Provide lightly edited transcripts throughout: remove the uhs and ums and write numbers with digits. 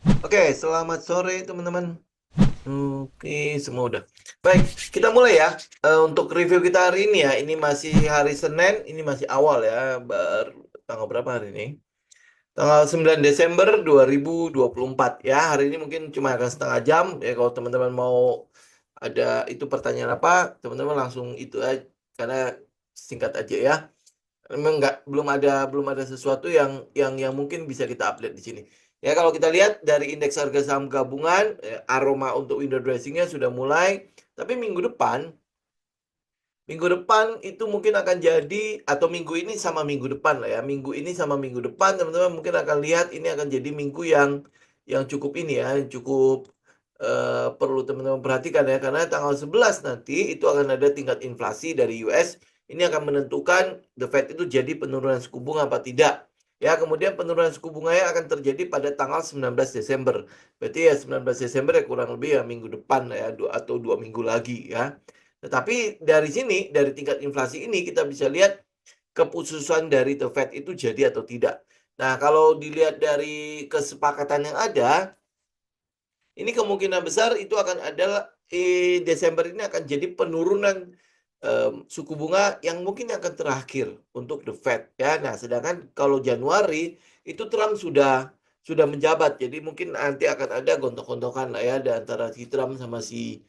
Oke, selamat sore teman-teman. Oke, semua udah. Baik, kita mulai ya. Untuk review kita hari ini ya, ini masih hari Senin, ini masih awal ya. Tanggal berapa hari ini? Tanggal 9 Desember 2024 ya. Hari ini mungkin cuma akan setengah jam ya. Kalau teman-teman mau ada itu pertanyaan apa, teman-teman langsung itu aja karena singkat aja ya. Memang belum ada sesuatu yang mungkin bisa kita update di sini. Ya, kalau kita lihat dari indeks harga saham gabungan, aroma untuk window dressing-nya sudah mulai, tapi minggu depan itu mungkin akan jadi, atau minggu ini sama minggu depan lah ya. Minggu ini sama minggu depan teman-teman mungkin akan lihat ini akan jadi minggu yang cukup ini ya, yang cukup perlu teman-teman perhatikan ya, karena tanggal 11 nanti itu akan ada tingkat inflasi dari US. Ini akan menentukan The Fed itu jadi penurunan suku bunga apa tidak. Ya, kemudian penurunan suku bunganya akan terjadi pada tanggal 19 Desember. Berarti ya 19 Desember ya kurang lebih ya minggu depan ya, atau 2 minggu lagi ya. Tetapi dari sini, dari tingkat inflasi ini kita bisa lihat keputusan dari The Fed itu jadi atau tidak. Nah, kalau dilihat dari kesepakatan yang ada, ini kemungkinan besar itu akan ada Desember ini akan jadi penurunan suku bunga yang mungkin akan terakhir untuk The Fed ya. Nah, sedangkan kalau Januari itu Trump sudah menjabat. Jadi mungkin nanti akan ada gontok-gontokan lah ya antara si Trump sama si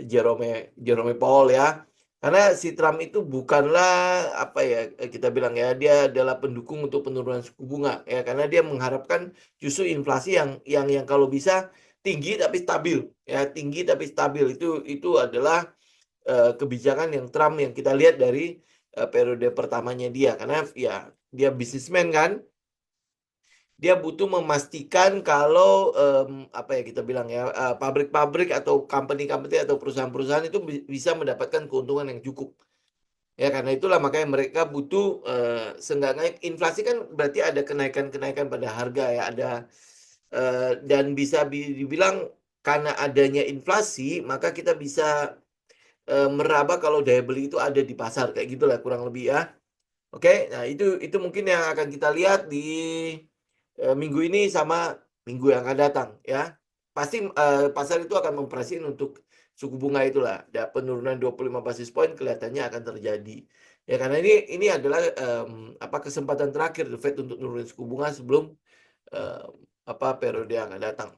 Jerome Powell ya. Karena si Trump itu bukanlah apa ya kita bilang ya, dia adalah pendukung untuk penurunan suku bunga ya, karena dia mengharapkan justru inflasi yang kalau bisa tinggi tapi stabil ya, tinggi tapi stabil. Itu adalah kebijakan yang Trump yang kita lihat dari periode pertamanya dia, karena ya dia bisnismen kan, dia butuh memastikan kalau apa ya kita bilang ya, pabrik-pabrik atau company-company atau perusahaan-perusahaan itu bisa mendapatkan keuntungan yang cukup. Ya, karena itulah makanya mereka butuh seenggaknya inflasi kan berarti ada kenaikan-kenaikan pada harga ya, ada dan bisa dibilang karena adanya inflasi maka kita bisa meraba kalau daya beli itu ada di pasar, kayak gitulah kurang lebih ya. Oke, nah itu mungkin yang akan kita lihat di minggu ini sama minggu yang akan datang ya. Pasti pasar itu akan mempresiin untuk suku bunga itulah. Ada penurunan 25 basis point kelihatannya akan terjadi. Ya, karena ini adalah apa kesempatan terakhir The Fed untuk nurunin suku bunga sebelum em, apa periode yang akan datang.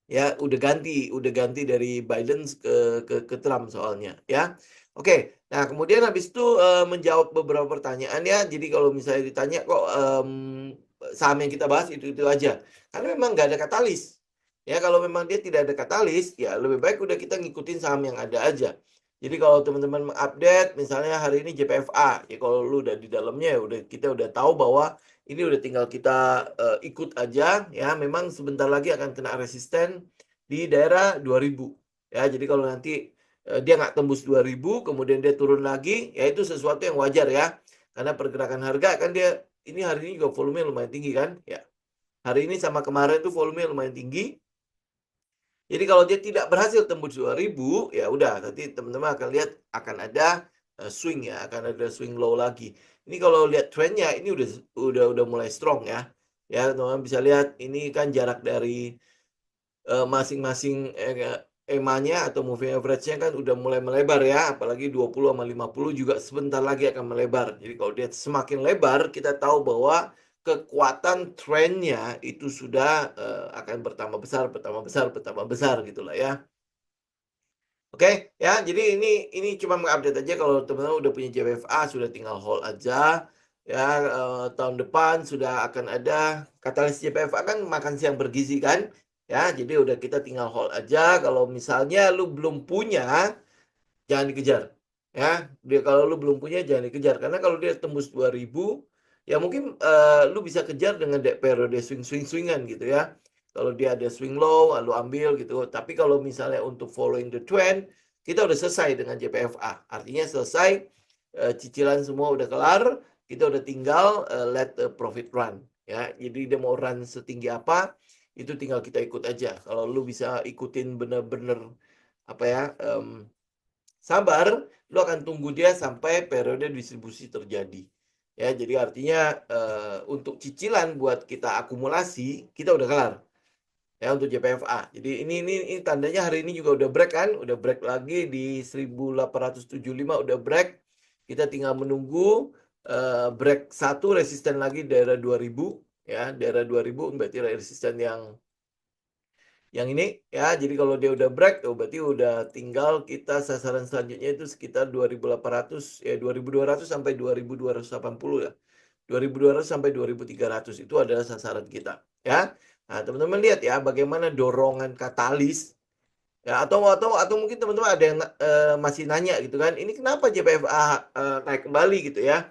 Ya, udah ganti dari Biden ke Trump soalnya ya. Oke, nah kemudian habis itu menjawab beberapa pertanyaan ya. Jadi kalau misalnya ditanya kok saham yang kita bahas itu aja, karena memang nggak ada katalis. Ya, kalau memang dia tidak ada katalis, ya lebih baik udah kita ngikutin saham yang ada aja. Jadi kalau teman-teman mengupdate, misalnya hari ini JPFA, ya kalau lu udah di dalamnya ya kita udah tahu bahwa ini udah tinggal kita ikut aja ya. Memang sebentar lagi akan kena resisten di daerah 2000 ya. Jadi kalau nanti dia nggak tembus 2000 kemudian dia turun lagi, ya itu sesuatu yang wajar ya. Karena pergerakan harga kan dia ini hari ini juga volume lumayan tinggi kan ya. Hari ini sama kemarin tuh volume lumayan tinggi. Jadi kalau dia tidak berhasil tembus 2000, ya udah nanti teman-teman akan lihat akan ada swing ya, akan ada swing low lagi. Ini kalau lihat trennya ini udah mulai strong ya. Ya, teman-teman bisa lihat ini kan jarak dari masing-masing EMA-nya atau moving average-nya kan udah mulai melebar ya, apalagi 20 sama 50 juga sebentar lagi akan melebar. Jadi kalau dia semakin lebar, kita tahu bahwa kekuatan trennya itu sudah akan bertambah besar, bertambah besar, bertambah besar gitulah ya. Oke, ya. Jadi ini cuma mengupdate aja, kalau teman-teman udah punya JWFA sudah tinggal hold aja. Ya, tahun depan sudah akan ada katalis JPFA kan makan siang bergizi kan. Ya, jadi udah kita tinggal hold aja. Kalau misalnya lu belum punya, jangan dikejar. Ya, dia kalau lu belum punya jangan dikejar, karena kalau dia tembus 2000 ya mungkin lu bisa kejar dengan periode swing-swingan gitu ya. Kalau dia ada swing low, lu ambil gitu. Tapi kalau misalnya untuk following the trend, kita udah selesai dengan JPFA. Artinya selesai, cicilan semua udah kelar, kita udah tinggal let the profit run. Ya, jadi dia mau run setinggi apa, itu tinggal kita ikut aja. Kalau lu bisa ikutin bener-bener apa ya, sabar, lu akan tunggu dia sampai periode distribusi terjadi. Ya, jadi artinya, untuk cicilan buat kita akumulasi, kita udah kelar, ya untuk JPFA. Jadi ini tandanya hari ini juga udah break kan, udah break lagi di 1875 udah break. Kita tinggal menunggu, break satu resisten lagi daerah 2000 ya, daerah 2000 berarti resisten yang ini ya. Jadi kalau dia udah break, oh berarti udah tinggal kita sasaran selanjutnya itu sekitar 2.800 ya 2.200 sampai 2.280 ya. 2.200 sampai 2.300 itu adalah sasaran kita ya. Nah, teman-teman lihat ya bagaimana dorongan katalis ya, atau mungkin teman-teman ada yang masih nanya gitu kan, ini kenapa JPFA naik kembali gitu ya.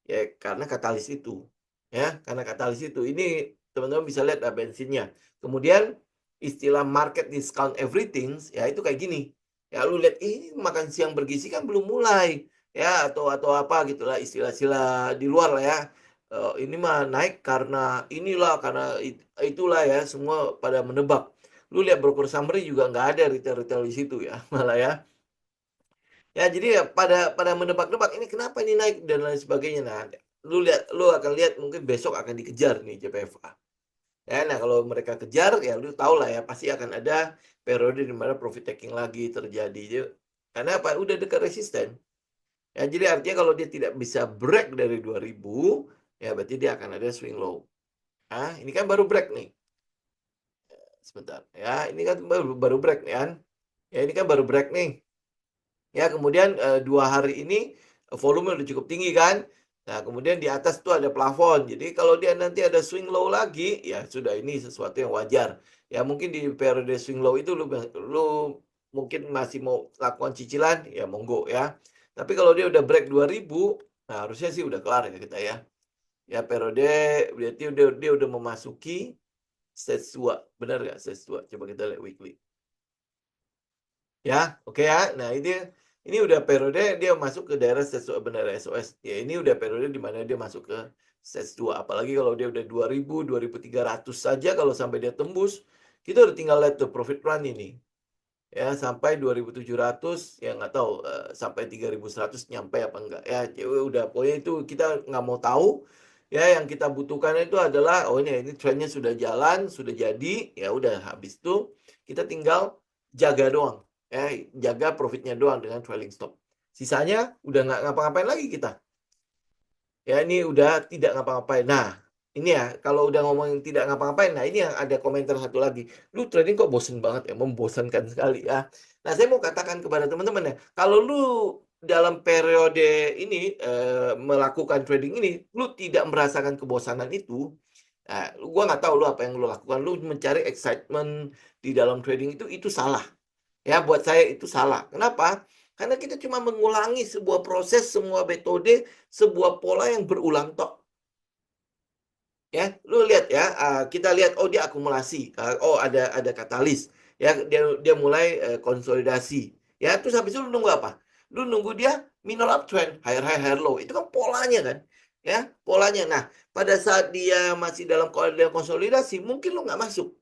Ya karena katalis itu. Ya, karena katalis itu. Ini teman-teman bisa lihat bensinnya. Kemudian istilah market discount everything ya itu kayak gini. Ya lu lihat ini makan siang bergizi kan belum mulai ya atau apa gitulah istilah-istilah di luar lah ya. Ini mah naik karena inilah karena itulah ya semua pada menebak. Lu lihat broker summary juga nggak ada retail-retail di situ ya malah ya. Ya, jadi ya pada menebak-nebak ini kenapa ini naik dan lain sebagainya. Nah, lu akan lihat mungkin besok akan dikejar nih JPFA. Ya, nah kalau mereka kejar ya lu tahu lah ya pasti akan ada periode di mana profit taking lagi terjadi. Karena apa? Udah dekat resisten. Ya, jadi artinya kalau dia tidak bisa break dari 2000, ya berarti dia akan ada swing low. Ah, ini kan baru break nih. Sebentar. Ya, ini kan baru break nih kan. Ya, ini kan baru break nih. Ya, kemudian 2 hari ini volume udah cukup tinggi kan. Nah, kemudian di atas tuh ada plafon. Jadi kalau dia nanti ada swing low lagi, ya sudah ini sesuatu yang wajar. Ya mungkin di periode swing low itu lu mungkin masih mau lakukan cicilan, ya monggo ya. Tapi kalau dia udah break 2000, nah harusnya sih udah kelar ya kita ya. Ya periode berarti dia udah memasuki stage 2. Benar nggak stage 2? Coba kita lihat weekly. Ya, oke ya. Nah, ini udah periode dia masuk ke daerah stage benar SOS. Ya, ini udah periode di mana dia masuk ke stage 2. Apalagi kalau dia udah 2000, 2300 saja kalau sampai dia tembus, kita udah tinggal lihat tuh profit run ini. Ya, sampai 2700 ya nggak tahu sampai 3100 nyampe apa enggak ya. Udah pokoknya itu kita nggak mau tahu. Ya, yang kita butuhkan itu adalah oh ini trennya sudah jalan, sudah jadi, ya udah habis itu kita tinggal jaga doang. Ya, jaga profitnya doang dengan trailing stop. Sisanya udah nggak ngapa-ngapain lagi kita. Ya, ini udah tidak ngapa-ngapain. Nah, ini ya, kalau udah ngomongin tidak ngapa-ngapain, nah ini yang ada komentar satu lagi. Lu trading kok bosen banget ya, membosankan sekali ya. Nah, saya mau katakan kepada teman-teman ya, kalau lu dalam periode ini melakukan trading ini, lu tidak merasakan kebosanan itu, nah, gua nggak tahu lu apa yang lu lakukan. Lu mencari excitement di dalam trading itu salah. Ya, buat saya itu salah. Kenapa? Karena kita cuma mengulangi sebuah proses, semua metode, sebuah pola yang berulang tok. Ya, lu lihat ya, kita lihat oh dia akumulasi, oh ada katalis, ya dia mulai konsolidasi. Ya, terus habis itu lu nunggu apa? Lu nunggu dia minor uptrend, higher high, higher low. Itu kan polanya kan. Ya, polanya. Nah, pada saat dia masih dalam konsolidasi, mungkin lu nggak masuk.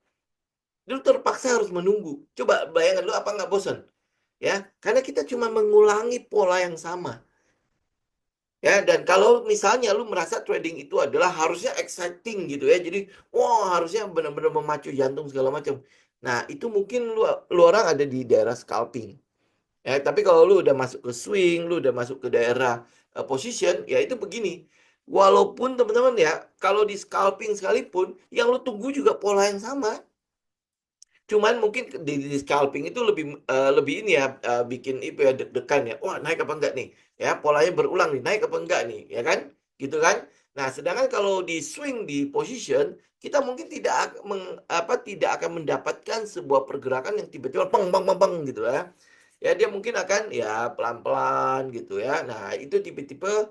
Lu terpaksa harus menunggu. Coba bayangkan lu apa nggak bosan? Ya, karena kita cuma mengulangi pola yang sama. Ya, dan kalau misalnya lu merasa trading itu adalah harusnya exciting gitu ya. Jadi, wah harusnya benar-benar memacu jantung segala macam. Nah, itu mungkin lu orang ada di daerah scalping. Ya, tapi kalau lu udah masuk ke swing, lu udah masuk ke daerah position, ya itu begini. Walaupun teman-teman ya, kalau di scalping sekalipun, yang lu tunggu juga pola yang sama. Cuman mungkin di scalping itu lebih ini ya, bikin itu ya deg-degan ya, "Wah naik apa enggak nih?" Ya polanya berulang nih, naik apa enggak nih, ya kan? Gitu kan? Nah sedangkan kalau di swing di position, kita mungkin tidak akan mendapatkan sebuah pergerakan yang tiba-tiba peng peng peng peng gitu ya. Ya dia mungkin akan ya pelan-pelan gitu ya. Nah itu tipe-tipe,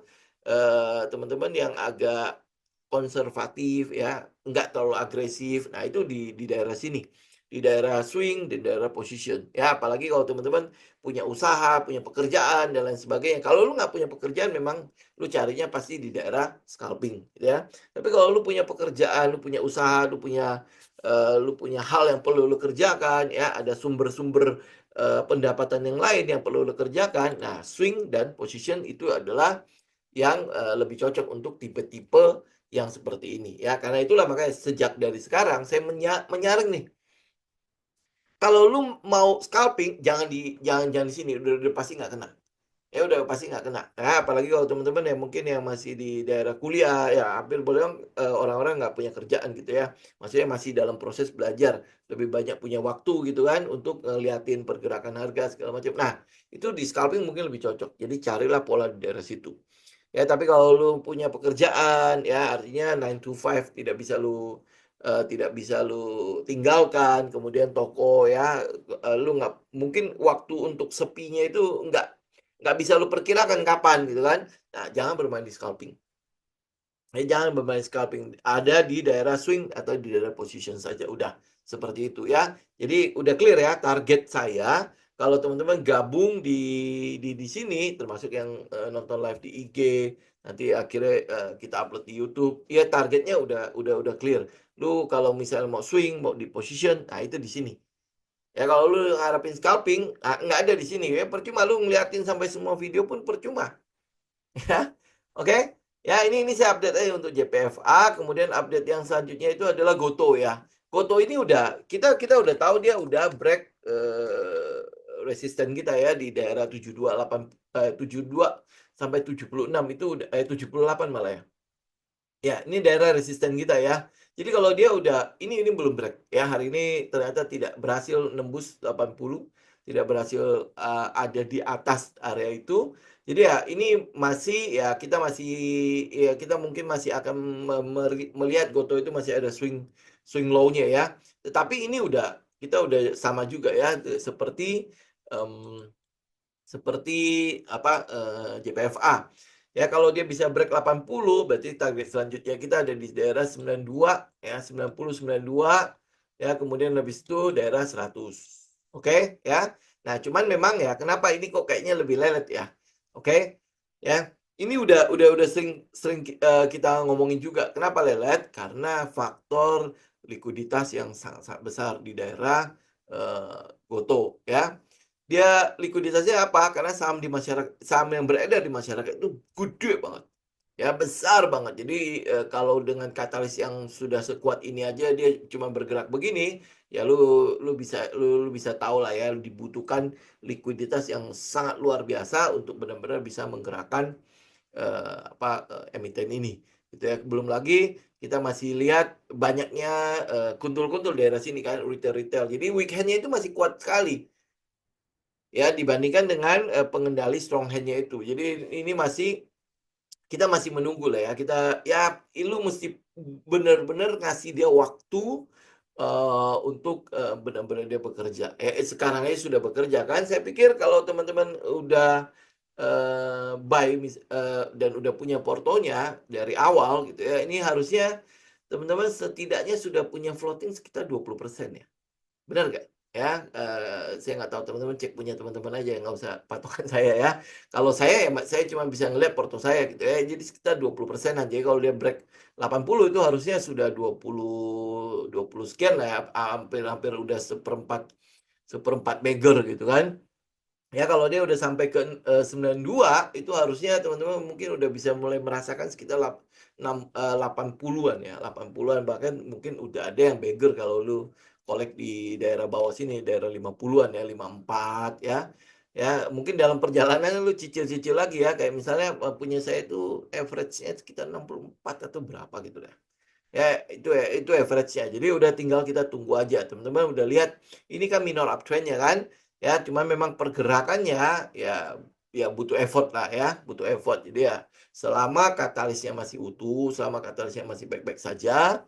teman-teman yang agak konservatif ya, enggak terlalu agresif. Nah itu di daerah sini. Di daerah swing, di daerah position. Ya, apalagi kalau teman-teman punya usaha, punya pekerjaan, dan lain sebagainya. Kalau lu nggak punya pekerjaan, memang lu carinya pasti di daerah scalping, gitu ya. Tapi kalau lu punya pekerjaan, lu punya usaha, lu punya hal yang perlu lu kerjakan, ya, ada sumber-sumber pendapatan yang lain yang perlu lu kerjakan. Nah, swing dan position itu adalah yang lebih cocok untuk tipe-tipe yang seperti ini ya. Karena itulah makanya sejak dari sekarang saya menyaring nih, kalau lu mau scalping jangan di sini, udah pasti nggak kena. Ya udah pasti nggak kena. Nah, apalagi kalau teman-teman yang mungkin yang masih di daerah kuliah, ya hampir boleh bilang, orang-orang nggak punya kerjaan gitu ya. Maksudnya masih dalam proses belajar, lebih banyak punya waktu gitu kan untuk ngeliatin pergerakan harga segala macam. Nah, itu di scalping mungkin lebih cocok. Jadi carilah pola di daerah situ. Ya, tapi kalau lu punya pekerjaan, ya artinya 9 to 5 tidak bisa lu tinggalkan, kemudian toko ya, lu nggak mungkin waktu untuk sepinya itu nggak bisa lu perkirakan kapan gitu kan. Nah, jangan bermain di scalping. Jangan bermain scalping, ada di daerah swing atau di daerah position saja, udah seperti itu ya. Jadi udah clear ya target saya kalau teman-teman gabung di sini termasuk yang nonton live di IG, nanti akhirnya kita upload di YouTube, ya targetnya udah clear. Lu kalau misalnya mau swing, mau di position, nah itu di sini. Ya kalau lu harapin scalping, nggak ada di sini ya. Percuma lu ngeliatin sampai semua video pun percuma. Ya, oke. Ya, ini saya update aja untuk JPFA, kemudian update yang selanjutnya itu adalah Goto ya. Goto ini udah kita udah tahu dia udah break resisten kita ya di daerah 72 sampai 76 itu udah 78 malah ya. Ya, ini daerah resisten kita ya. Jadi kalau dia udah ini belum break ya. Hari ini ternyata tidak berhasil nembus 80, tidak berhasil ada di atas area itu. Jadi ya ini masih ya kita mungkin masih akan melihat Goto itu masih ada swing swing low-nya ya. Tetapi ini kita udah sama juga ya um, seperti apa JPFA. Ya kalau dia bisa break 80 berarti target selanjutnya kita ada di daerah 92 ya 90 92 ya kemudian habis itu daerah 100. Oke ya. Nah, cuman memang ya kenapa ini kok kayaknya lebih lelet ya. Oke. Ya. Ini udah sering kita ngomongin juga. Kenapa lelet? Karena faktor likuiditas yang sangat-sangat besar di daerah Goto ya. Dia likuiditasnya apa? Karena saham yang beredar di masyarakat itu gede banget. Ya, besar banget. Jadi kalau dengan katalis yang sudah sekuat ini aja dia cuma bergerak begini, ya lu bisa tahu lah ya dibutuhkan likuiditas yang sangat luar biasa untuk benar-benar bisa menggerakkan emiten ini. Gitu ya. Belum lagi kita masih lihat banyaknya kuntul-kuntul daerah sini kan retail-retail. Jadi weekend-nya itu masih kuat sekali ya dibandingkan dengan pengendali strong hand-nya itu. Jadi ini kita masih menunggu lah ya. Lu mesti benar-benar ngasih dia waktu untuk benar-benar dia bekerja. Sekarang aja sudah bekerja kan. Saya pikir kalau teman-teman udah buy dan udah punya portonya dari awal gitu ya. Ini harusnya teman-teman setidaknya sudah punya floating sekitar 20% ya. Benar nggak? Ya, saya nggak tahu teman-teman cek punya teman-teman aja, nggak usah patokan saya ya. Kalau saya ya saya cuma bisa ngeliat porto saya gitu ya, jadi sekitar 20% aja. Kalau dia break 80 itu harusnya sudah 20 sekian lah ya, hampir udah seperempat beggar gitu kan. Ya kalau dia udah sampai ke 92 itu harusnya teman-teman mungkin udah bisa mulai merasakan sekitar 80-an ya, 80-an bahkan mungkin udah ada yang beggar kalau lu kolek di daerah bawah sini, daerah 50-an ya, 54 ya. Ya, mungkin dalam perjalanan lu cicil-cicil lagi ya, kayak misalnya punya saya itu average-nya sekitar 64 atau berapa gitu dah. Ya, itu average-nya. Jadi udah tinggal kita tunggu aja. Teman-teman udah lihat ini kan minor uptrend-nya kan. Ya, cuma memang pergerakannya ya butuh effort lah ya, butuh effort. Jadi ya selama katalisnya masih utuh, selama katalisnya masih baik-baik saja,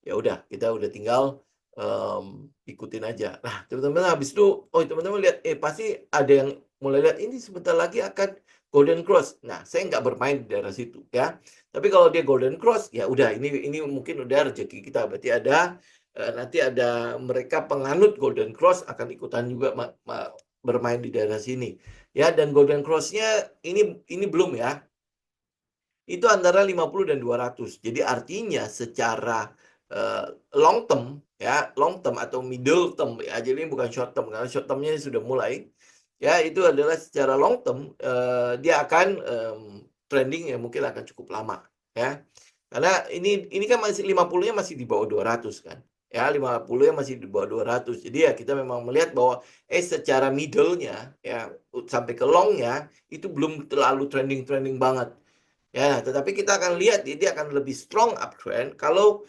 ya udah kita udah tinggal ikutin aja. Nah, teman-teman habis itu, teman-teman lihat, pasti ada yang mulai lihat ini sebentar lagi akan golden cross. Nah, saya nggak bermain di daerah situ ya. Tapi kalau dia golden cross, ya udah ini mungkin udah rezeki kita. Berarti nanti ada mereka penganut golden cross akan ikutan juga bermain di daerah sini. Ya, dan golden cross-nya ini belum ya. Itu antara 50 dan 200. Jadi artinya secara long term ya, long term atau middle term ya. Jadi ini bukan short term karena short termnya sudah mulai. Ya, itu adalah secara long term dia akan trending ya mungkin akan cukup lama ya. Karena ini kan masih 50-nya masih di bawah 200 kan. Ya 50-nya masih di bawah 200. Jadi ya kita memang melihat bahwa secara middle-nya ya sampai ke long-nya itu belum terlalu trending banget. Ya, tetapi kita akan lihat dia akan lebih strong uptrend kalau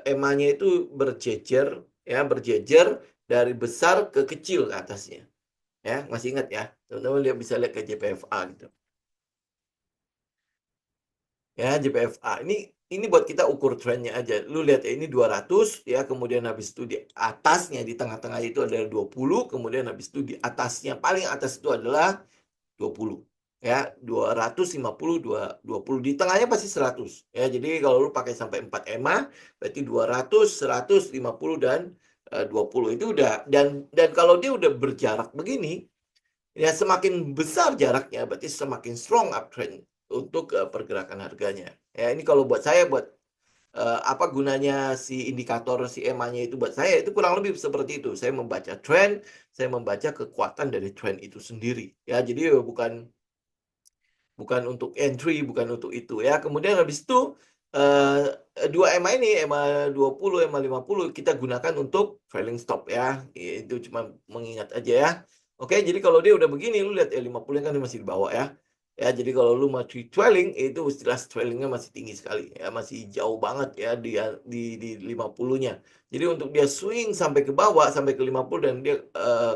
EMA-nya itu berjejer ya, berjejer dari besar ke kecil ke atasnya. Ya, masih ingat ya. Teman-teman bisa lihat ke JPFA gitu. Ya, JPFA. Ini buat kita ukur trennya aja. Lu lihat ya, ini 200 ya, kemudian habis itu di atasnya di tengah-tengah itu adalah 20, kemudian habis itu di atasnya paling atas itu adalah 20. Ya, 250, 20 di tengahnya pasti 100. Ya, jadi kalau lu pakai sampai 4 EMA berarti 200, 100, 50 dan 20 itu udah dan kalau dia udah berjarak begini, ya semakin besar jaraknya berarti semakin strong uptrend untuk pergerakan harganya. Ya, ini kalau buat saya apa gunanya si indikator si EMA-nya itu buat saya itu kurang lebih seperti itu. Saya membaca trend, saya membaca kekuatan dari trend itu sendiri. Ya, jadi bukan untuk entry, bukan untuk itu ya. Kemudian habis itu dua EMA ini, EMA 20, EMA 50 kita gunakan untuk trailing stop ya. Itu cuma mengingat aja ya. Oke, jadi kalau dia udah begini, lu lihat ya 50 kan masih di bawah ya. Ya, jadi kalau lu masih trailing, itu jelas trailingnya masih tinggi sekali ya, masih jauh banget ya di 50-nya. Jadi untuk dia swing sampai ke bawah sampai ke 50 dan dia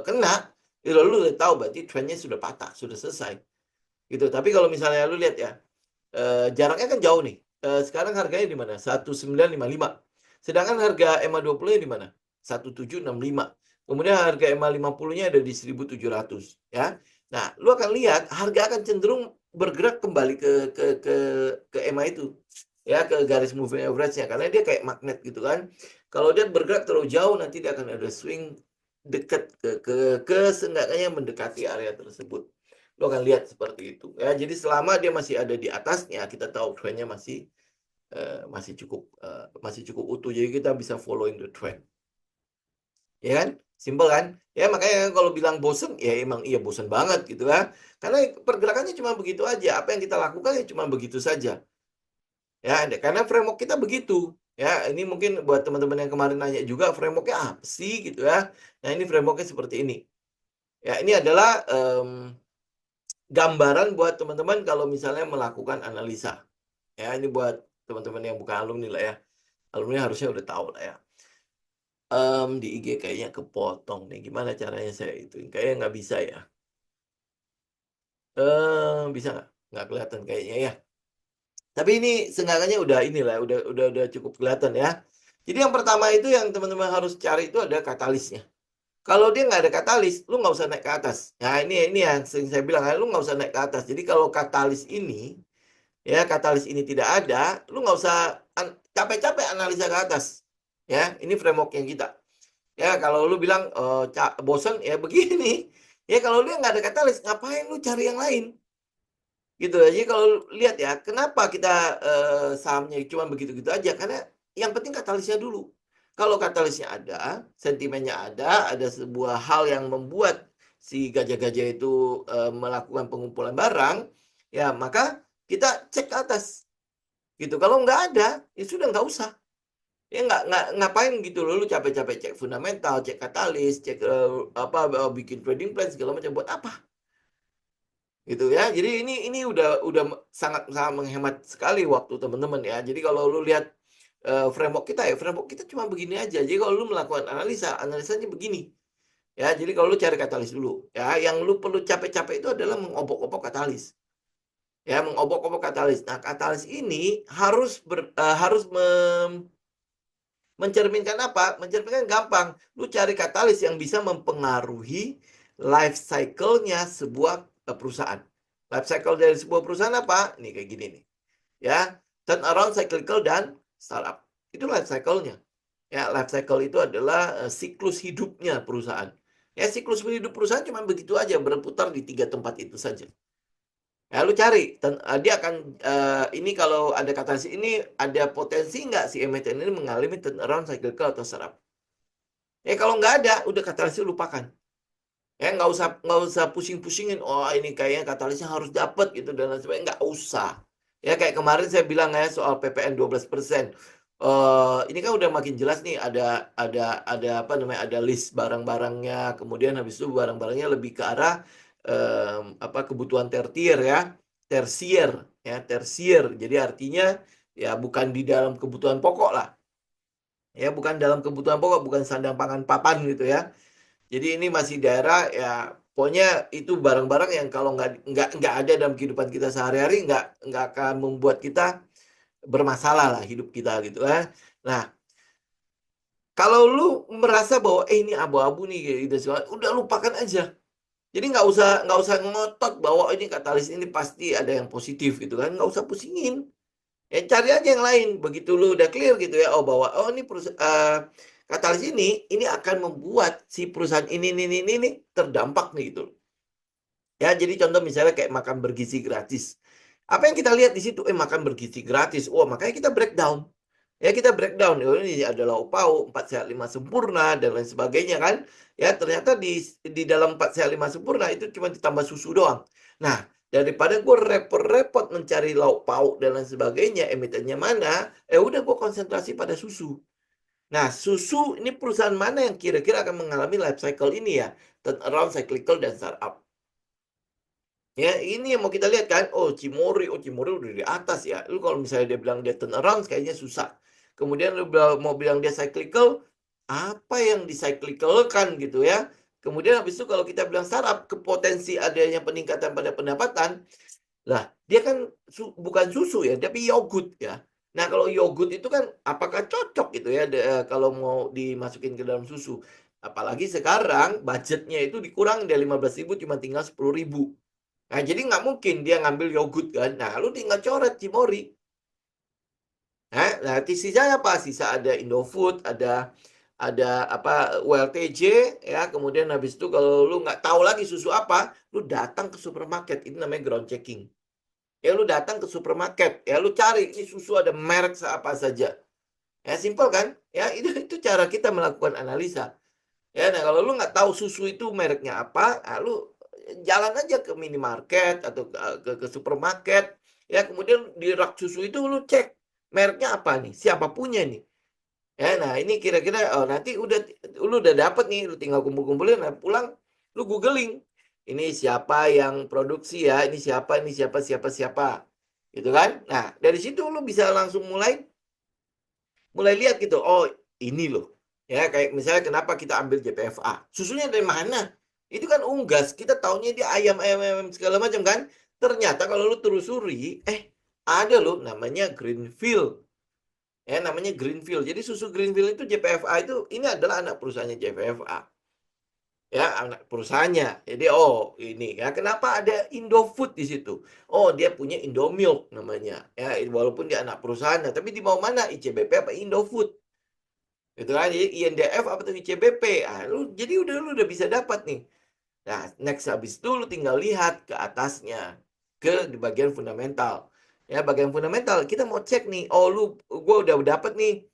kena, itu lu udah tahu berarti trendnya sudah patah, sudah selesai. Gitu. Tapi kalau misalnya lu lihat ya, jaraknya kan jauh nih. Sekarang harganya di mana? 1955. Sedangkan harga EMA 20-nya di mana? 1765. Kemudian harga EMA 50-nya ada di 1700 ya. Nah, lu akan lihat harga akan cenderung bergerak kembali ke EMA itu. Ya, ke garis moving average-nya karena dia kayak magnet gitu kan. Kalau dia bergerak terlalu jauh nanti dia akan ada swing dekat ke seenggaknya mendekati area tersebut. Lo akan lihat seperti itu ya. Jadi selama dia masih ada di atasnya, kita tahu trennya masih cukup utuh. Jadi kita bisa following the trend. Ya kan? Simpel kan? Ya makanya kalau bilang bosen, ya emang iya bosen banget gitu kan. Karena pergerakannya cuma begitu aja. Apa yang kita lakukan ya cuma begitu saja. Ya, karena framework kita begitu. Ya, ini mungkin buat teman-teman yang kemarin nanya juga frameworknya apa sih gitu ya. Nah, ini frameworknya seperti ini. Ya, ini adalah gambaran buat teman-teman kalau misalnya melakukan analisa. Ya, ini buat teman-teman yang bukan alumni lah ya. Alumni harusnya udah tahu lah ya. Di IG kayaknya kepotong nih. Gimana caranya saya itu? Kayaknya nggak bisa ya. Bisa nggak? Nggak kelihatan kayaknya ya. Tapi ini seenggaknya udah inilah, udah cukup kelihatan ya. Jadi yang pertama itu yang teman-teman harus cari itu ada katalisnya. Kalau dia nggak ada katalis, lu nggak usah naik ke atas. Nah, ini yang sering saya bilang, lu nggak usah naik ke atas. Jadi kalau katalis ini ya katalis ini tidak ada, lu nggak usah capek-capek analisa ke atas. Ya, ini framework yang kita. Ya, kalau lu bilang bosan ya begini. Ya kalau lu nggak ada katalis, ngapain lu cari yang lain? Gitu. Jadi kalau lihat ya, kenapa kita sahamnya cuma begitu-gitu aja? Karena yang penting katalisnya dulu. Kalau katalisnya ada, sentimennya ada sebuah hal yang membuat si gajah-gajah itu melakukan pengumpulan barang, ya maka kita cek ke atas. Gitu. Kalau nggak ada, ya sudah nggak usah. Ya nggak ngapain gitu loh, lu capek-capek cek fundamental, cek katalis, cek bikin trading plan segala macam buat apa? Gitu ya. Jadi ini udah sangat sangat menghemat sekali waktu teman-teman ya. Jadi kalau lu lihat framework kita ya, framework kita cuma begini aja. Jadi kalau lu melakukan analisanya begini. Ya, jadi kalau lu cari katalis dulu, ya, yang lu perlu capek-capek itu adalah mengobok-obok katalis. Ya, mengobok-obok katalis. Nah, katalis ini harus mencerminkan apa? Mencerminkan gampang. Lu cari katalis yang bisa mempengaruhi life cycle-nya sebuah perusahaan. Life cycle dari sebuah perusahaan apa? Ini kayak gini nih. Ya, turn around cyclical dan startup. Itu life cycle-nya. Ya, life cycle itu adalah siklus hidupnya perusahaan. Ya, siklus hidup perusahaan cuma begitu aja, berputar di 3 tempat itu saja. Ya, lu cari, dia akan ini kalau ada kata ini ada potensi nggak si emiten ini mengalami turnaround cyclical atau startup? Ya kalau nggak ada, udah kata lupakan. Ya nggak usah pusing-pusingin, "Oh ini kayaknya katalisnya harus dapat," gitu dan lain sebagainya, nggak usah. Ya kayak kemarin saya bilang ya soal PPN 12%, ini kan udah makin jelas nih ada apa namanya, ada list barang-barangnya, kemudian habis itu barang-barangnya lebih ke arah, apa, kebutuhan tersier. Jadi artinya ya bukan di dalam kebutuhan pokok lah, ya bukan dalam kebutuhan pokok, bukan sandang pangan papan gitu ya. Jadi ini masih daerah ya pokoknya itu barang-barang yang kalau nggak ada dalam kehidupan kita sehari-hari nggak akan membuat kita bermasalah lah hidup kita gitu kan. Nah, kalau lu merasa bahwa, ini abu-abu nih kayak gitu segala udah lupakan aja. Jadi nggak usah ngotot bahwa ini katalis ini pasti ada yang positif gitu kan, nggak usah pusingin. Ya cari aja yang lain, begitu lu udah clear gitu ya, oh bahwa, oh ini katalis ini akan membuat si perusahaan ini terdampak nih gitu. Ya jadi contoh misalnya kayak makan bergizi gratis. Apa yang kita lihat di situ? Makan bergizi gratis. Oh makanya kita breakdown. Ya kita breakdown, oh ini ada lauk pauk, 4 sehat 5 sempurna dan lain sebagainya kan. Ya ternyata di dalam 4 sehat 5 sempurna itu cuma ditambah susu doang. Nah, daripada gue repot-repot mencari lauk pauk dan lain sebagainya, emitennya mana, udah gue konsentrasi pada susu. Nah, susu ini perusahaan mana yang kira-kira akan mengalami life cycle ini ya? Turnaround, cyclical, dan startup. Ya, ini yang mau kita lihat kan. Oh, Cimory udah di atas ya. Lu kalau misalnya dia bilang dia turnaround, kayaknya susah. Kemudian lu mau bilang dia cyclical, apa yang dicyclicalkan gitu ya. Kemudian habis itu kalau kita bilang startup, ke potensi adanya peningkatan pada pendapatan, lah dia kan bukan susu ya, tapi yogurt ya. Nah, kalau yogurt itu kan apakah cocok gitu ya kalau mau dimasukin ke dalam susu. Apalagi sekarang budgetnya itu dikurang dari 15.000 cuma tinggal 10.000. Nah, jadi nggak mungkin dia ngambil yogurt kan. Nah, lu tinggal coret Cimory. Nah, sisanya apa? Sisa ada Indofood, ada apa ULTJ ya. Kemudian habis itu kalau lu nggak tahu lagi susu apa, lu datang ke supermarket. Ini namanya ground checking. Ya lu datang ke supermarket, ya lu cari ini susu ada merek apa saja. Ya simpel kan? Ya itu cara kita melakukan analisa. Ya, nah kalau lu nggak tahu susu itu mereknya apa, lu jalan aja ke minimarket atau ke supermarket. Ya, kemudian di rak susu itu lu cek mereknya apa nih, siapa punya nih. Ya, nah ini kira-kira nanti lu udah dapet nih, lu tinggal kumpul-kumpulin, nah pulang lu googling. Ini siapa yang produksi ya, ini siapa, siapa, siapa. Gitu kan? Nah, dari situ lu bisa langsung mulai lihat gitu, oh ini loh. Ya kayak misalnya kenapa kita ambil JPFA. Susunya dari mana? Itu kan unggas, kita taunya dia ayam segala macam kan. Ternyata kalau lu telusuri, ada loh namanya Greenfield. Ya namanya Greenfield. Jadi susu Greenfield itu JPFA itu ini adalah anak perusahaannya JPFA. Ya, anak perusahaannya. Jadi oh ini ya kenapa ada Indofood di situ? Oh, dia punya Indomilk namanya. Ya, walaupun dia anak perusahaan, tapi di bawah mana? ICBP apa Indofood? Gitu kan, jadi INDF apa tuh ICBP, jadi lu udah bisa dapat nih. Nah, next habis itu lu tinggal lihat ke atasnya, di bagian fundamental. Ya, bagian fundamental kita mau cek nih, oh gua udah dapat nih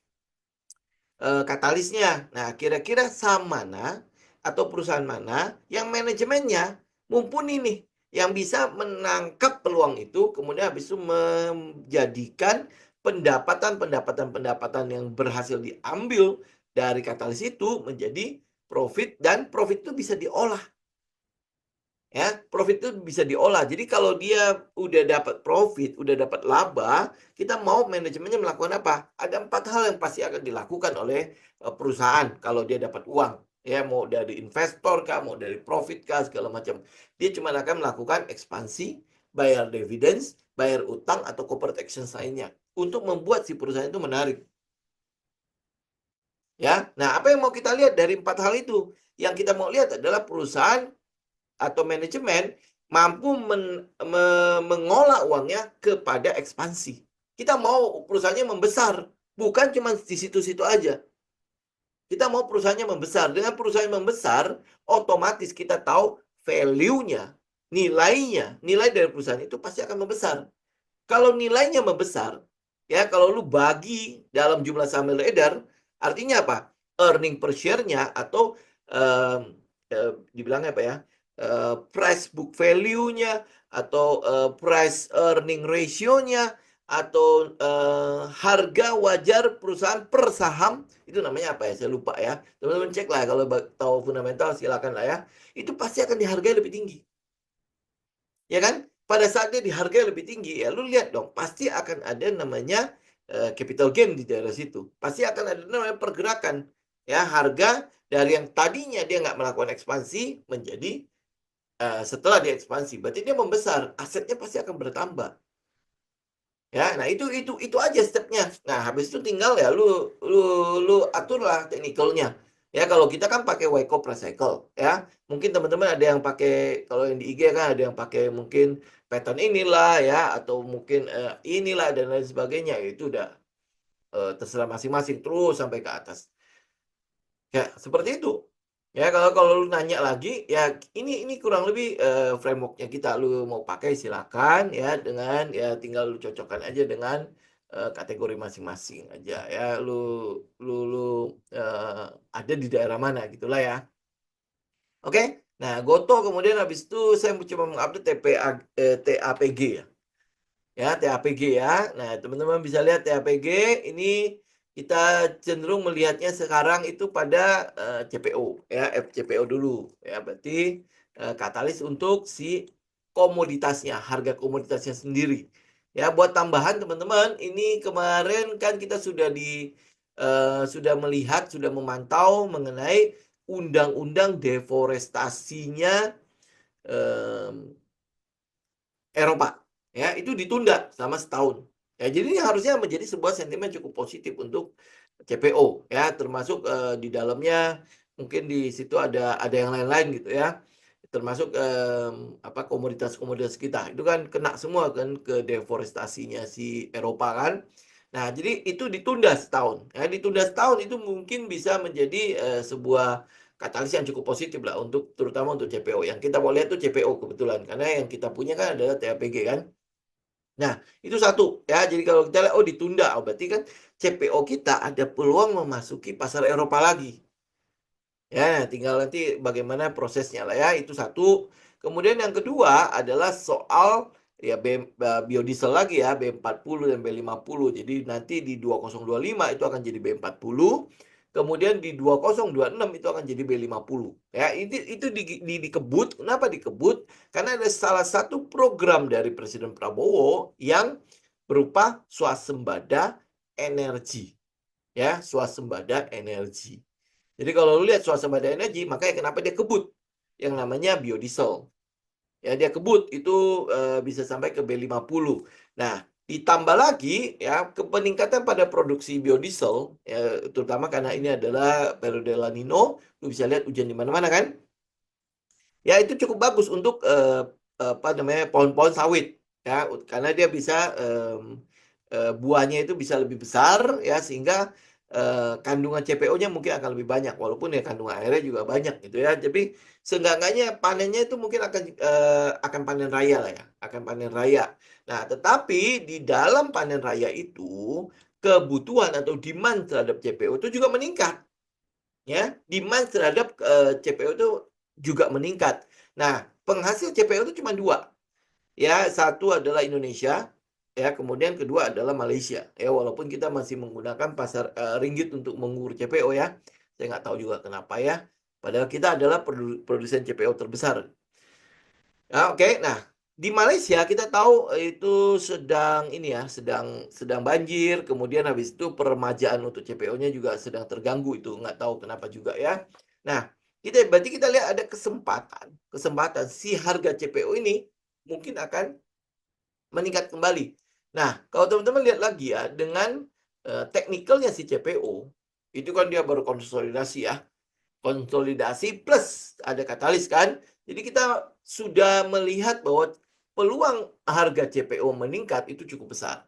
katalisnya. Nah, kira-kira saham mana atau perusahaan mana yang manajemennya mumpuni nih, yang bisa menangkap peluang itu, kemudian habis itu menjadikan pendapatan yang berhasil diambil dari katalis itu menjadi profit, dan profit itu bisa diolah. Ya, profit itu bisa diolah. Jadi kalau dia udah dapat profit, udah dapat laba, kita mau manajemennya melakukan apa? Ada 4 hal yang pasti akan dilakukan oleh perusahaan kalau dia dapat uang. Ya, mau dari investor kah, mau dari profit kah, segala macam. Dia cuma akan melakukan ekspansi, bayar dividends, bayar utang atau corporate action lainnya untuk membuat si perusahaan itu menarik. Ya, nah apa yang mau kita lihat dari 4 hal itu? Yang kita mau lihat adalah perusahaan atau manajemen mampu mengolah uangnya kepada ekspansi. Kita mau perusahaannya membesar, bukan cuma di situ-situ aja. Kita mau perusahaannya membesar. Dengan perusahaan membesar, otomatis kita tahu value-nya, nilai dari perusahaan itu pasti akan membesar. Kalau nilainya membesar, ya kalau lu bagi dalam jumlah saham yang edar, artinya apa? Earning per share-nya atau dibilangnya apa ya, price book value-nya atau, price earning ratio-nya atau, harga wajar perusahaan per saham, itu namanya apa ya, saya lupa ya. Teman-teman cek lah kalau tahu fundamental silakan lah ya. Itu pasti akan dihargai lebih tinggi, ya kan? Pada saat dia dihargai lebih tinggi, ya lu lihat dong, pasti akan ada namanya, capital gain di daerah situ. Pasti akan ada namanya pergerakan, ya, harga dari yang tadinya dia nggak melakukan ekspansi menjadi, setelah dia ekspansi, berarti dia membesar, asetnya pasti akan bertambah. Ya, nah itu aja stepnya. Nah, habis itu tinggal ya lu aturlah teknikalnya. Ya, kalau kita kan pakai Wyckoff Recycle, ya. Mungkin teman-teman ada yang pakai kalau yang di IG kan ada yang pakai mungkin pattern inilah ya atau mungkin inilah dan lain sebagainya. Itu udah terserah masing-masing terus sampai ke atas. Ya, seperti itu. Ya, kalau kalau lu nanya lagi, ya ini kurang lebih, framework-nya kita. Lu mau pakai silakan ya, dengan ya tinggal lu cocokkan aja dengan, kategori masing-masing aja ya. Ada di daerah mana gitulah ya. Oke? Nah, Gotoh kemudian habis itu saya coba mengupdate TAPG ya. Ya, TAPG ya. Nah, teman-teman bisa lihat TAPG ini kita cenderung melihatnya sekarang itu pada CPO ya, FCPO dulu ya. Berarti katalis untuk si komoditasnya, harga komoditasnya sendiri. Ya, buat tambahan teman-teman, ini kemarin kan kita sudah melihat, sudah memantau mengenai undang-undang deforestasinya Eropa, ya itu ditunda selama setahun. Ya, jadi ini harusnya menjadi sebuah sentimen cukup positif untuk CPO, ya termasuk di dalamnya mungkin di situ ada yang lain-lain gitu ya, termasuk apa komoditas-komoditas kita itu kan kena semua kan ke deforestasinya si Eropa kan. Nah, jadi itu ditunda setahun. Ya, ditunda setahun itu mungkin bisa menjadi sebuah katalis yang cukup positif lah untuk terutama untuk CPO. Yang kita mau lihat tuh CPO kebetulan karena yang kita punya kan adalah TAPG kan. Nah, itu satu ya. Jadi kalau kita lihat oh ditunda, oh, berarti kan CPO kita ada peluang memasuki pasar Eropa lagi. Ya, tinggal nanti bagaimana prosesnya lah ya. Itu satu. Kemudian yang kedua adalah soal ya biodiesel lagi ya, B40 dan B50. Jadi nanti di 2025 itu akan jadi B40. Kemudian di 2026 itu akan jadi B50. Ya, itu dikebut. Kenapa dikebut? Karena ada salah satu program dari Presiden Prabowo yang berupa swasembada energi. Ya, swasembada energi. Jadi kalau lu lihat swasembada energi, makanya kenapa dia kebut yang namanya biodiesel. Ya, dia kebut itu bisa sampai ke B50. Nah, ditambah lagi ya peningkatan pada produksi biodiesel ya, terutama karena ini adalah periode La Nino, lu bisa lihat hujan di mana-mana kan? Ya, itu cukup bagus untuk apa namanya pohon-pohon sawit ya, karena dia bisa buahnya itu bisa lebih besar ya sehingga kandungan CPO-nya mungkin akan lebih banyak walaupun ya kandungan airnya juga banyak gitu ya. Tapi seenggak-enggaknya panennya itu mungkin akan panen raya lah ya, akan panen raya. Nah, tetapi di dalam panen raya itu kebutuhan atau demand terhadap CPO itu juga meningkat. Ya, demand terhadap CPO itu juga meningkat. Nah, penghasil CPO itu cuma dua. Ya, satu adalah Indonesia, ya, kemudian kedua adalah Malaysia. Ya, walaupun kita masih menggunakan pasar ringgit untuk mengukur CPO ya. Saya nggak tahu juga kenapa ya. Padahal kita adalah produsen CPO terbesar. Ya, oke. Nah, di Malaysia kita tahu itu sedang ini ya, sedang banjir, kemudian habis itu peremajaan untuk CPO-nya juga sedang terganggu itu, nggak tahu kenapa juga ya. Nah, berarti kita lihat ada kesempatan si harga CPO ini mungkin akan meningkat kembali. Nah, kalau teman-teman lihat lagi ya, dengan teknikalnya si CPO, itu kan dia baru konsolidasi ya. Konsolidasi plus ada katalis kan. Jadi kita sudah melihat bahwa peluang harga CPO meningkat itu cukup besar.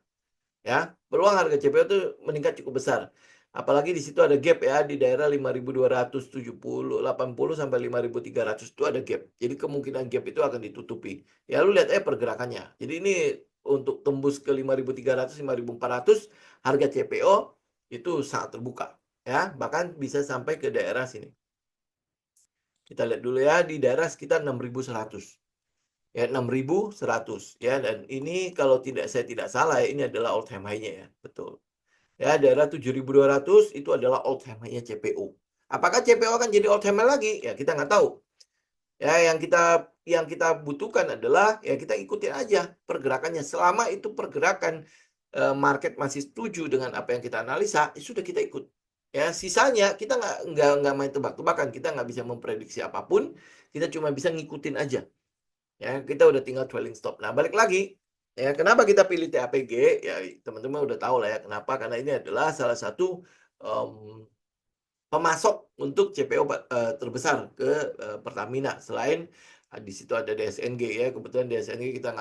Ya, peluang harga CPO itu meningkat cukup besar. Apalagi di situ ada gap ya di daerah 5.270, 80 sampai 5.300 itu ada gap. Jadi kemungkinan gap itu akan ditutupi. Ya lu lihat pergerakannya. Jadi ini untuk tembus ke 5.300, 5.400 harga CPO itu sangat terbuka ya, bahkan bisa sampai ke daerah sini. Kita lihat dulu ya di daerah sekitar 6.100. Ya 6.100 ya, dan ini kalau saya tidak salah ya, ini adalah all time high-nya ya, betul. Ya daerah 7.200 itu adalah all time high-nya CPO. Apakah CPO akan jadi all time high lagi? Ya kita nggak tahu. Ya yang kita butuhkan adalah ya kita ikutin aja pergerakannya. Selama itu pergerakan market masih setuju dengan apa yang kita analisa, ya sudah kita ikut. Ya sisanya kita nggak main tebak-tebakan, kita nggak bisa memprediksi apapun, kita cuma bisa ngikutin aja. Ya kita udah tinggal trailing stop. Nah balik lagi ya, kenapa kita pilih TAPG ya, teman-teman udah tahu lah ya kenapa, karena ini adalah salah satu pemasok untuk CPO terbesar ke Pertamina. Selain di situ ada DSNG ya, kebetulan DSNG kita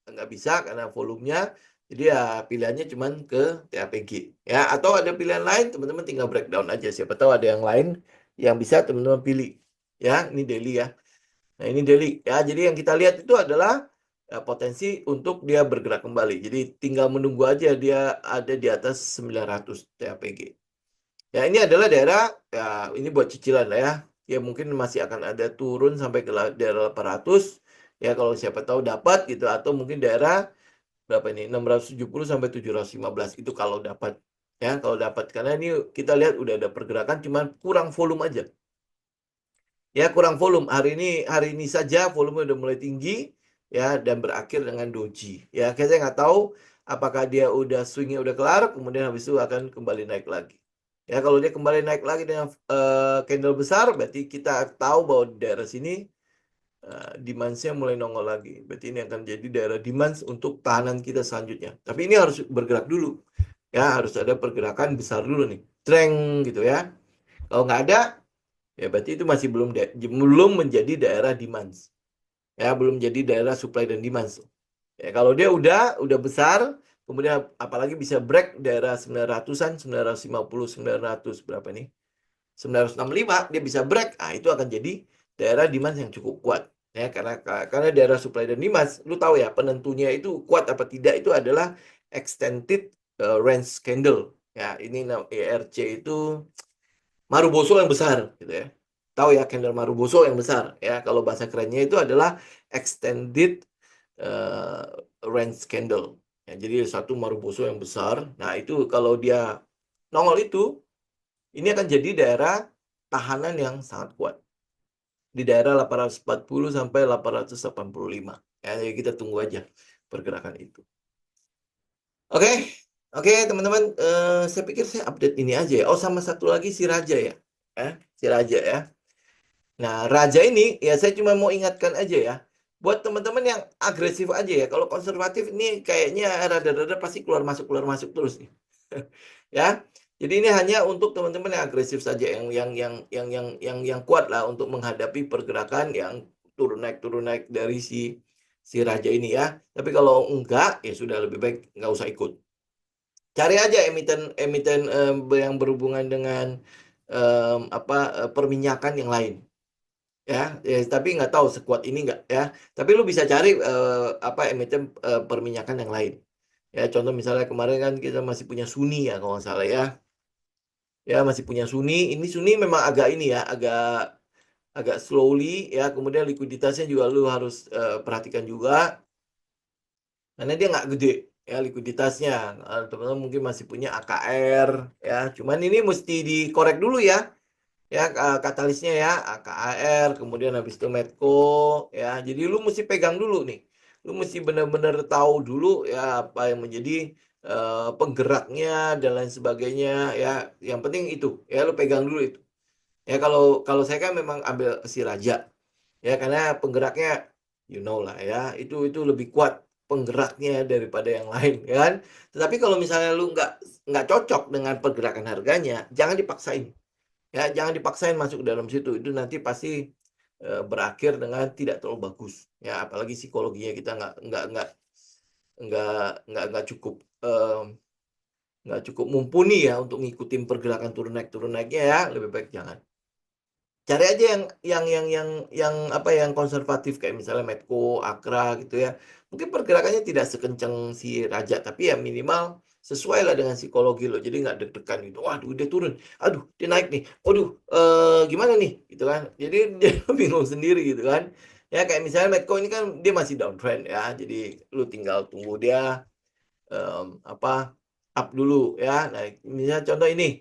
nggak bisa karena volumenya, jadi ya pilihannya cuman ke TAPG ya. Atau ada pilihan lain, teman-teman tinggal breakdown aja, siapa tahu ada yang lain yang bisa teman-teman pilih ya. Ini daily ya. Nah ini daily ya, jadi yang kita lihat itu adalah potensi untuk dia bergerak kembali. Jadi tinggal menunggu aja dia ada di atas 900 TAPG. Ya ini adalah daerah, ya ini buat cicilan lah ya. Ya mungkin masih akan ada turun sampai ke daerah 800. Ya kalau siapa tahu dapat gitu, atau mungkin daerah berapa ini, 670 sampai 715 itu kalau dapat. Ya kalau dapat, karena ini kita lihat udah ada pergerakan, cuman kurang volume aja. Ya kurang volume. Hari ini saja volume udah mulai tinggi ya, dan berakhir dengan doji. Ya saya nggak tahu apakah dia udah swingnya udah kelar, kemudian habis itu akan kembali naik lagi. Ya kalau dia kembali naik lagi dengan candle besar, berarti kita tahu bahwa di daerah sini demand-nya mulai nongol lagi. Berarti ini akan jadi daerah demand untuk tahanan kita selanjutnya. Tapi ini harus bergerak dulu. Ya harus ada pergerakan besar dulu nih. Treng gitu ya. Kalau nggak ada, ya berarti itu masih belum menjadi daerah demand. Ya, belum jadi daerah supply dan demand. Ya, kalau dia udah besar, kemudian apalagi bisa break daerah 900-an, 950, 900 berapa nih? 965 dia bisa break. Ah, itu akan jadi daerah demand yang cukup kuat. Ya, karena daerah supply dan demand, lu tahu ya, penentunya itu kuat apa tidak itu adalah extended range candle. Ya, ini ERC itu Maruboso yang besar gitu ya. Tahu ya candle Maruboso yang besar ya. Kalau bahasa kerennya itu adalah extended uh, range candle. Ya, jadi satu Maruboso yang besar. Nah, itu kalau dia nongol itu, ini akan jadi daerah tahanan yang sangat kuat. Di daerah 840 sampai 885. Ya, jadi kita tunggu aja pergerakan itu. Oke, oke teman-teman, saya pikir saya update ini aja ya. Oh, sama satu lagi si Raja ya. Si Raja ya. Nah, Raja ini ya saya cuma mau ingatkan aja ya. Buat teman-teman yang agresif aja ya. Kalau konservatif ini kayaknya rada-rada pasti keluar masuk terus nih. Ya. Jadi ini hanya untuk teman-teman yang agresif saja, yang kuat lah untuk menghadapi pergerakan yang turun naik dari si Raja ini ya. Tapi kalau enggak ya sudah, lebih baik nggak usah ikut. Cari aja emiten yang berhubungan dengan perminyakan yang lain. Ya, tapi nggak tahu sekuat ini nggak ya. Tapi lu bisa cari emiten perminyakan yang lain. Ya, contoh misalnya kemarin kan kita masih punya Suni ya kalau nggak salah ya. Ya, masih punya Suni. Ini Suni memang agak ini ya, agak slowly ya. Kemudian likuiditasnya juga lu harus perhatikan juga. Karena dia nggak gede ya likuiditasnya. Teman-teman mungkin masih punya AKR ya. Cuman ini mesti dikorek dulu ya. Ya katalisnya ya AKR, kemudian habis itu Medco ya. Jadi lu mesti pegang dulu nih, lu mesti benar-benar tahu dulu ya apa yang menjadi penggeraknya dan lain sebagainya ya. Yang penting itu ya, lu pegang dulu itu ya. Kalau saya kan memang ambil si Raja ya, karena penggeraknya you know lah ya, itu lebih kuat penggeraknya daripada yang lain ya kan. Tetapi kalau misalnya lu nggak cocok dengan pergerakan harganya, jangan dipaksain. Ya, jangan dipaksain masuk dalam situ. Itu nanti pasti berakhir dengan tidak terlalu bagus. Ya, apalagi psikologinya kita nggak cukup nggak cukup mumpuni ya untuk ngikutin pergerakan turun naiknya ya. Lebih baik jangan. Cari aja yang konservatif kayak misalnya Medco, Akra gitu ya. Mungkin pergerakannya tidak sekencang si Raja, tapi ya minimal sesuai lah dengan psikologi lo. Jadi nggak deg-degan gitu. Waduh, dia turun. Aduh, dia naik nih. Aduh, gimana nih? Gitu kan. Jadi dia bingung sendiri gitu kan. Ya kayak misalnya Medco ini kan dia masih downtrend ya. Jadi lu tinggal tunggu dia apa up dulu ya. Nah, misalnya contoh ini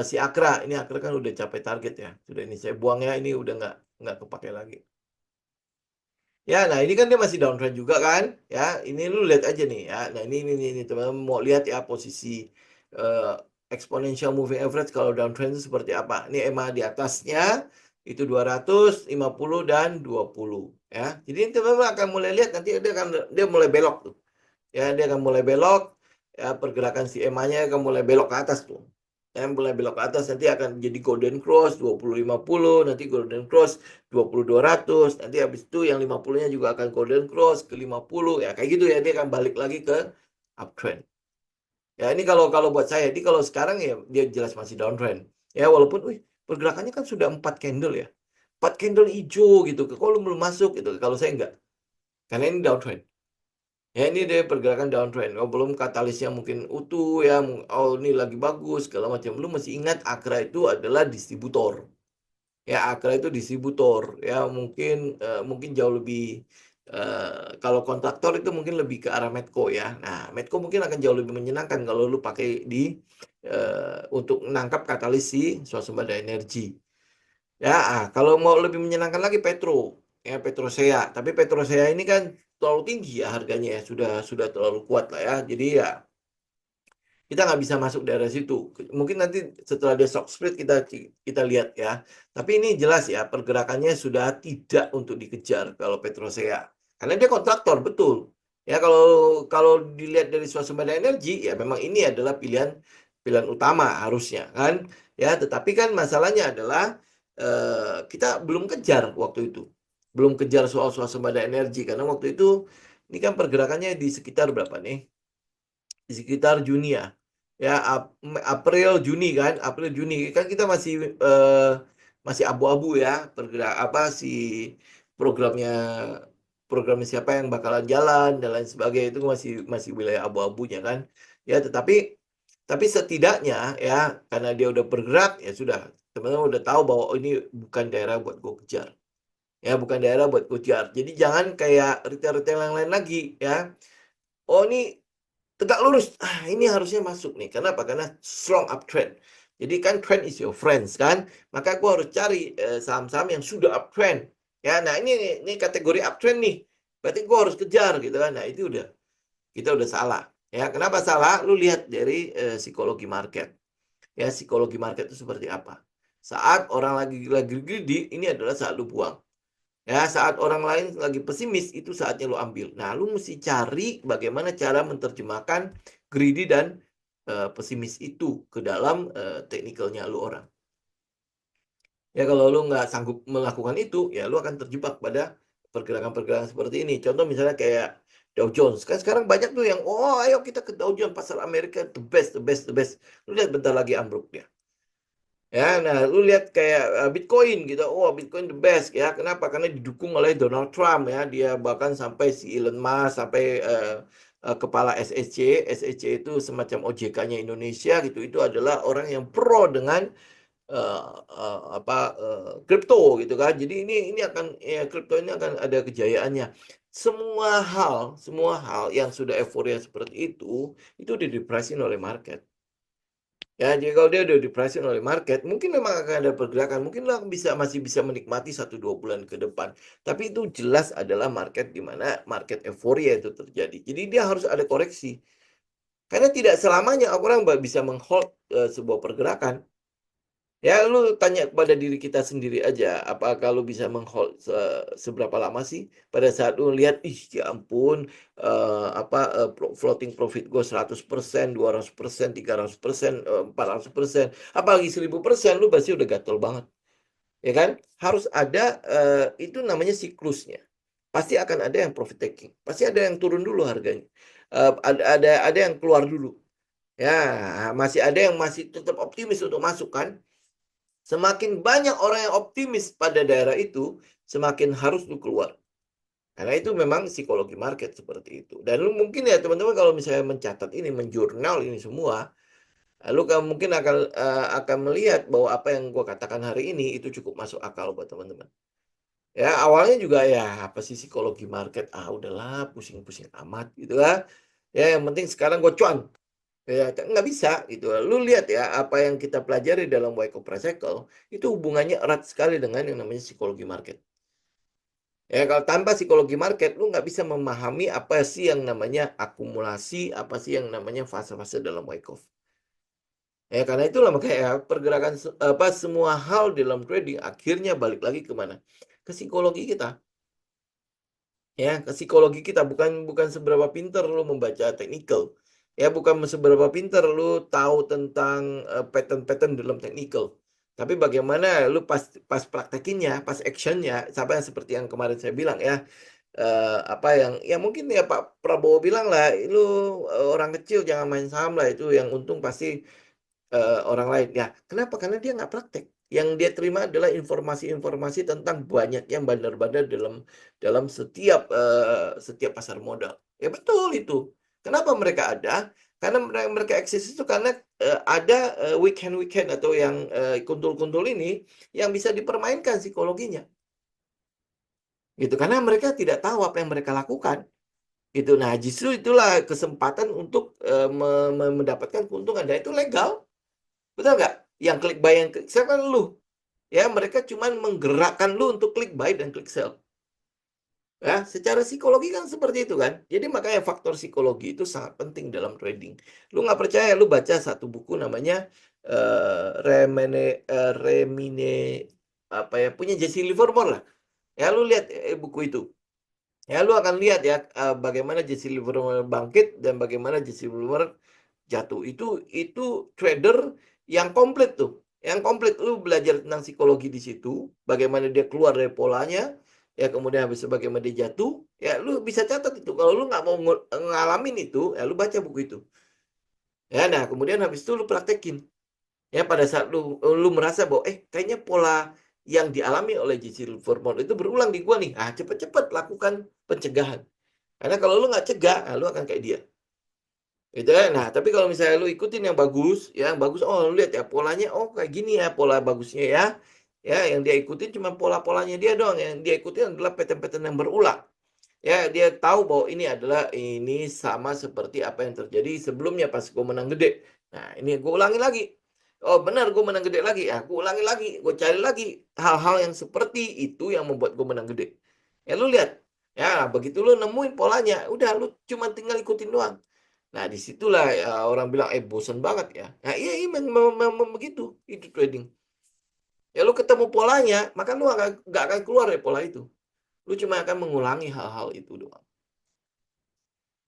si Akra. Ini Akra kan udah capai target ya. Sudah ini saya buang ya. Ini udah nggak kepake lagi. Ya, nah ini kan dia masih downtrend juga kan, ya. Ini lu lihat aja nih ya. Nah ini teman-teman mau lihat ya posisi eh, exponential moving average kalau downtrend itu seperti apa. Ini EMA di atasnya itu 250 dan 20 ya. Jadi teman-teman akan mulai lihat nanti dia mulai belok tuh. Ya, dia akan mulai belok ya, pergerakan si EMA-nya akan mulai belok ke atas tuh. Yang mulai belok ke atas nanti akan jadi golden cross 2050, nanti golden cross 20-200, nanti habis itu yang 50-nya juga akan golden cross ke 50 ya kayak gitu ya, dia akan balik lagi ke uptrend. Ya ini kalau kalau buat saya, ini kalau sekarang ya dia jelas masih downtrend. Ya walaupun pergerakannya kan sudah 4 candle ya. 4 candle hijau gitu. Kalau belum masuk gitu. Kalau saya enggak. Karena ini downtrend. Ya ini dia pergerakan downtrend. Oh, belum katalisnya mungkin utuh ya. Oh ini lagi bagus segala macam. Lu masih ingat Akra itu adalah distributor. Ya Akra itu distributor. Ya mungkin jauh lebih kalau kontraktor itu mungkin lebih ke arah Medco ya. Nah Medco mungkin akan jauh lebih menyenangkan kalau lu pakai untuk menangkap katalis si swasembada energi. Ya, kalau mau lebih menyenangkan lagi Petro, ya Petrosea. Tapi Petrosea ini kan terlalu tinggi ya harganya ya, sudah terlalu kuat lah ya. Jadi ya kita nggak bisa masuk daerah situ. Mungkin nanti setelah dia stock split kita lihat ya. Tapi ini jelas ya pergerakannya sudah tidak untuk dikejar kalau Petrosea. Karena dia kontraktor betul. Ya kalau kalau dilihat dari swasembada energi ya memang ini adalah pilihan pilihan utama harusnya kan. Ya, tetapi kan masalahnya adalah kita belum kejar waktu itu. Belum kejar soal swasembada energi karena waktu itu ini kan pergerakannya di sekitar berapa nih? Di sekitar Juni ya. Ya, April Juni kan, April Juni kan kita masih abu-abu ya pergerak apa programnya programnya siapa yang bakalan jalan dan lain sebagainya itu masih masih wilayah abu-abunya kan. Ya, tapi setidaknya ya karena dia udah bergerak ya sudah teman-teman udah tahu bahwa oh, ini bukan daerah buat gue kejar. Ya, bukan daerah buat gue kejar. Jadi jangan kayak retail-retail yang lain lagi ya. Oh, ini tegak lurus. Ini harusnya masuk nih. Kenapa? Karena strong uptrend. Jadi kan trend is your friends kan. Maka gue harus cari saham-saham yang sudah uptrend. Ya, nah ini kategori uptrend nih. Berarti gue harus kejar gitu kan. Nah, itu kita udah salah. Ya, kenapa salah? Lu lihat dari psikologi market. Ya, psikologi market itu seperti apa? Saat orang lagi greedy, ini adalah saat lu buang. Ya, saat orang lain lagi pesimis, itu saatnya lo ambil. Nah, lu mesti cari bagaimana cara menerjemahkan greedy dan pesimis itu ke dalam teknikalnya lu orang. Ya, kalau lu nggak sanggup melakukan itu, ya lu akan terjebak pada pergerakan-pergerakan seperti ini. Contoh misalnya kayak Dow Jones. Kan sekarang banyak tuh yang, oh ayo kita ke Dow Jones, pasar Amerika, the best, the best, the best. Lu lihat bentar lagi ambruk dia. Ya, nah lu lihat kayak Bitcoin gitu. Oh, Bitcoin the best ya. Kenapa? Karena didukung oleh Donald Trump ya. Dia bahkan sampai si Elon Musk sampai kepala SEC. SEC itu semacam OJK-nya Indonesia gitu. Itu adalah orang yang pro dengan kripto gitu kan. Jadi ini akan ya kripto ini akan ada kejayaannya. Semua hal yang sudah euforia seperti itu didepresin oleh market. Ya, jadi kalau dia udah dipricing oleh market, mungkin memang akan ada pergerakan. Mungkin lo masih bisa menikmati 1-2 bulan ke depan. Tapi itu jelas adalah market di mana market euforia itu terjadi. Jadi dia harus ada koreksi. Karena tidak selamanya orang bisa menghold sebuah pergerakan. Ya, lu tanya kepada diri kita sendiri aja, apakah lu bisa menghold seberapa lama sih pada saat lu lihat, ih ya ampun, floating profit gue 100%, 200%, 300%, 400%, apalagi 1000%, lu pasti udah gatel banget. Ya kan? Harus ada, itu namanya siklusnya. Pasti akan ada yang profit taking, pasti ada yang turun dulu harganya, ada yang keluar dulu. Ya, masih ada yang masih tetap optimis untuk masuk kan? Semakin banyak orang yang optimis pada daerah itu, semakin harus lu keluar. Karena itu memang psikologi market seperti itu. Dan lu mungkin ya teman-teman kalau misalnya mencatat ini, menjurnal ini semua, lu mungkin akan melihat bahwa apa yang gua katakan hari ini itu cukup masuk akal buat teman-teman. Ya awalnya juga ya apa sih psikologi market, udahlah pusing-pusing amat gitu lah. Ya yang penting sekarang gue cuan. Ya nggak bisa gitu. Lu lihat ya apa yang kita pelajari dalam Wyckoff Cycle itu hubungannya erat sekali dengan yang namanya psikologi market. Ya kalau tanpa psikologi market lu nggak bisa memahami apa sih yang namanya akumulasi, apa sih yang namanya fase-fase dalam Wyckoff. Ya karena itulah makanya pergerakan semua hal dalam trading akhirnya balik lagi ke mana? Ke psikologi kita. Ya, ke psikologi kita bukan seberapa pintar lu membaca technical. Ya, bukan seberapa pintar lu tahu tentang pattern-pattern dalam technical. Tapi bagaimana lu pas praktekinnya, pas actionnya, sama seperti yang kemarin saya bilang ya. Apa yang ya mungkin ya Pak Prabowo bilang lah, lu orang kecil jangan main saham lah, itu yang untung pasti orang lain. Ya, kenapa? Karena dia nggak praktek. Yang dia terima adalah informasi-informasi tentang banyaknya bandar-bandar dalam setiap pasar modal. Ya betul itu. Kenapa mereka ada? Karena mereka eksis itu karena ada weekend-weekend atau yang kuntul-kuntul ini yang bisa dipermainkan psikologinya. Gitu. Karena mereka tidak tahu apa yang mereka lakukan. Gitu. Nah, justru itulah kesempatan untuk mendapatkan keuntungan, dan itu legal. Betul nggak? Yang klik buy, yang klik sell kan lu. Ya, mereka cuma menggerakkan lu untuk klik buy dan klik sell. Ya, secara psikologi kan seperti itu kan. Jadi makanya faktor psikologi itu sangat penting dalam trading. Lu nggak percaya, lu baca satu buku namanya Remine apa ya, punya Jesse Livermore lah. Ya, lu lihat buku itu. Ya, lu akan lihat ya bagaimana Jesse Livermore bangkit dan bagaimana Jesse Livermore jatuh. Itu trader yang komplit tuh. Yang komplit, lu belajar tentang psikologi di situ, bagaimana dia keluar dari polanya, ya kemudian habis itu bagaimana dia jatuh, ya lu bisa catat itu. Kalau lu nggak mau ngalamin itu, ya lu baca buku itu. Ya, nah kemudian habis itu lu praktekin. Ya pada saat lu merasa bahwa kayaknya pola yang dialami oleh Jesse Livermore itu berulang di gua nih. Cepet-cepet lakukan pencegahan. Karena kalau lu nggak cegah, lu akan kayak dia. Gitu ya. Nah, tapi kalau misalnya lu ikutin yang bagus, lu lihat ya polanya, kayak gini ya pola bagusnya ya. Ya, yang dia ikutin cuma pola-polanya dia doang. Yang dia ikutin adalah pattern-pattern yang berulang. Ya, dia tahu bahwa ini sama seperti apa yang terjadi sebelumnya pas gue menang gede. Nah, ini gue ulangi lagi. Oh, benar gue menang gede lagi. Ya, gue ulangi lagi. Gue cari lagi hal-hal yang seperti itu yang membuat gue menang gede. Ya, lu lihat. Ya, begitu lu nemuin polanya, udah lu cuma tinggal ikutin doang. Nah, disitulah ya, orang bilang, bosen banget ya. Nah, iya, memang begitu. Itu trading. Ya, lu ketemu polanya, maka lu nggak akan keluar dari pola itu. Lu cuma akan mengulangi hal-hal itu doang.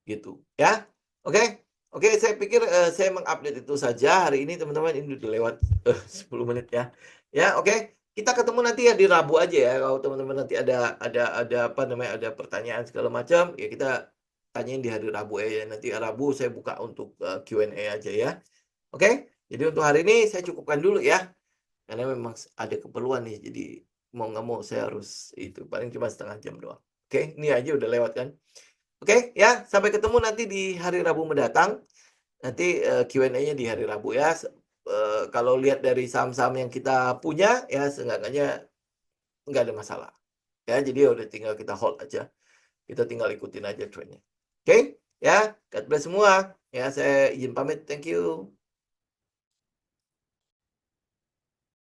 Gitu. Ya, oke. Oke, saya pikir saya mengupdate itu saja hari ini, teman-teman. Ini udah lewat 10 menit ya. Ya, oke. Kita ketemu nanti ya di Rabu aja ya. Kalau teman-teman nanti ada apa namanya, ada pertanyaan segala macam, ya kita tanyain di hari Rabu ya. Nanti Rabu saya buka untuk Q&A aja ya. Oke, jadi untuk hari ini saya cukupkan dulu ya. Karena memang ada keperluan nih, jadi mau nggak mau saya harus itu. Paling cuma setengah jam doang. Oke, ini aja udah lewat kan. Oke, ya, sampai ketemu nanti di hari Rabu mendatang. Nanti Q&A-nya di hari Rabu ya. Kalau lihat dari saham-saham yang kita punya, ya seenggaknya nggak ada masalah. Ya, jadi udah tinggal kita hold aja. Kita tinggal ikutin aja trendnya. Oke, ya, God bless semua. Ya, saya izin pamit. Thank you.